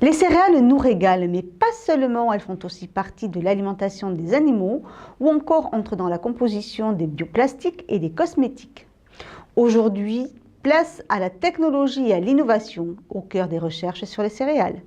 Les céréales nous régalent, mais pas seulement, elles font aussi partie de l'alimentation des animaux ou encore entrent dans la composition des bioplastiques et des cosmétiques. Aujourd'hui, place à la technologie et à l'innovation au cœur des recherches sur les céréales.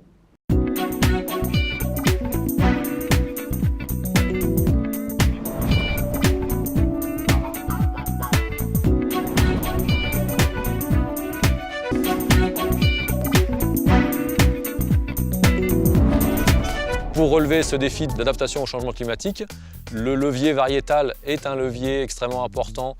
Pour relever ce défi d'adaptation au changement climatique, le levier variétal est un levier extrêmement important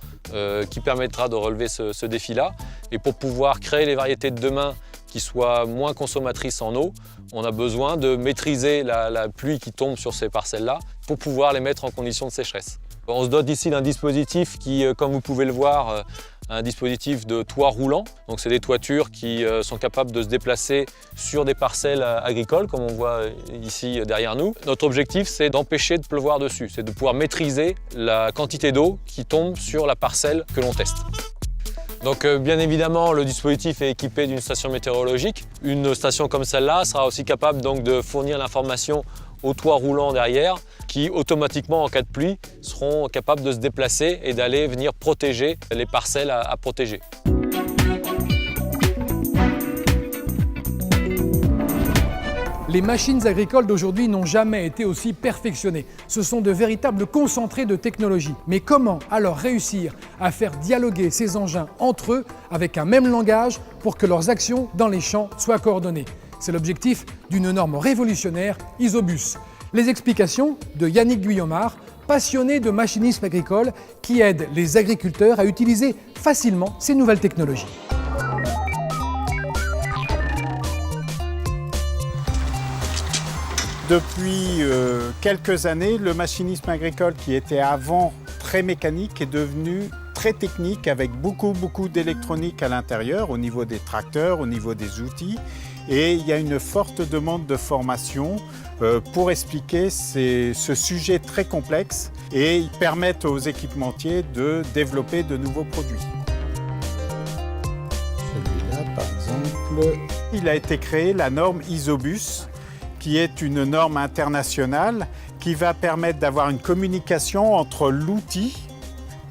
qui permettra de relever ce défi-là. Et pour pouvoir créer les variétés de demain qui soient moins consommatrices en eau, on a besoin de maîtriser la pluie qui tombe sur ces parcelles-là pour pouvoir les mettre en condition de sécheresse. On se dote ici d'un dispositif qui, comme vous pouvez le voir, un dispositif de toit roulant. Donc c'est des toitures qui sont capables de se déplacer sur des parcelles agricoles, comme on voit ici derrière nous. Notre objectif, c'est d'empêcher de pleuvoir dessus, c'est de pouvoir maîtriser la quantité d'eau qui tombe sur la parcelle que l'on teste. Donc bien évidemment, le dispositif est équipé d'une station météorologique. Une station comme celle-là sera aussi capable donc de fournir l'information au toit roulant derrière, qui automatiquement, en cas de pluie, seront capables de se déplacer et d'aller venir protéger les parcelles à protéger. Les machines agricoles d'aujourd'hui n'ont jamais été aussi perfectionnées. Ce sont de véritables concentrés de technologie. Mais comment alors réussir à faire dialoguer ces engins entre eux avec un même langage pour que leurs actions dans les champs soient coordonnées? C'est l'objectif d'une norme révolutionnaire, Isobus. Les explications de Yannick Guillaumard, passionné de machinisme agricole qui aide les agriculteurs à utiliser facilement ces nouvelles technologies. Depuis quelques années, le machinisme agricole qui était avant très mécanique est devenu très technique avec beaucoup d'électronique à l'intérieur, au niveau des tracteurs, au niveau des outils. Et il y a une forte demande de formation pour expliquer ce sujet très complexe et ils permettent aux équipementiers de développer de nouveaux produits. Celui-là, par exemple, il a été créé la norme Isobus, qui est une norme internationale qui va permettre d'avoir une communication entre l'outil,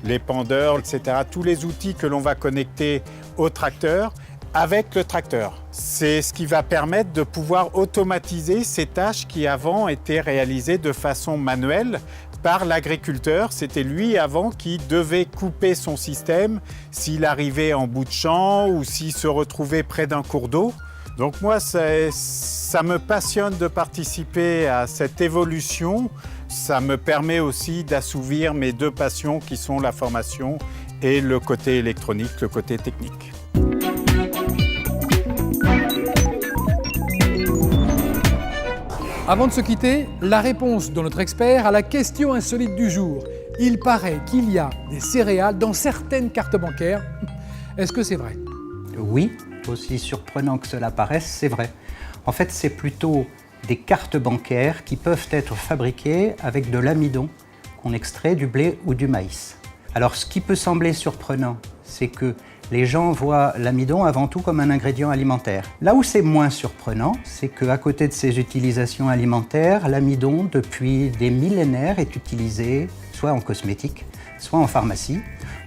les pendeurs, etc., tous les outils que l'on va connecter au tracteur, avec le tracteur. C'est ce qui va permettre de pouvoir automatiser ces tâches qui avant étaient réalisées de façon manuelle par l'agriculteur. C'était lui avant qui devait couper son système s'il arrivait en bout de champ ou s'il se retrouvait près d'un cours d'eau. Donc moi, ça me passionne de participer à cette évolution. Ça me permet aussi d'assouvir mes deux passions qui sont la formation et le côté électronique, le côté technique. Avant de se quitter, la réponse de notre expert à la question insolite du jour. Il paraît qu'il y a des céréales dans certaines cartes bancaires. Est-ce que c'est vrai? Oui, aussi surprenant que cela paraisse, c'est vrai. En fait, c'est plutôt des cartes bancaires qui peuvent être fabriquées avec de l'amidon qu'on extrait du blé ou du maïs. Alors, ce qui peut sembler surprenant, c'est que les gens voient l'amidon avant tout comme un ingrédient alimentaire. Là où c'est moins surprenant, c'est qu'à côté de ces utilisations alimentaires, l'amidon, depuis des millénaires, est utilisé soit en cosmétique, soit en pharmacie,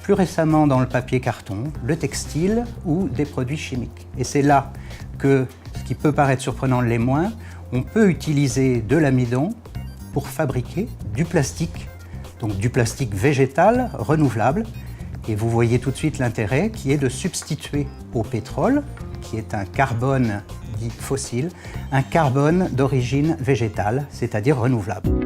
plus récemment dans le papier carton, le textile ou des produits chimiques. Et c'est là que, ce qui peut paraître surprenant l'est moins, on peut utiliser de l'amidon pour fabriquer du plastique, donc du plastique végétal renouvelable. Et vous voyez tout de suite l'intérêt qui est de substituer au pétrole, qui est un carbone dit fossile, un carbone d'origine végétale, c'est-à-dire renouvelable.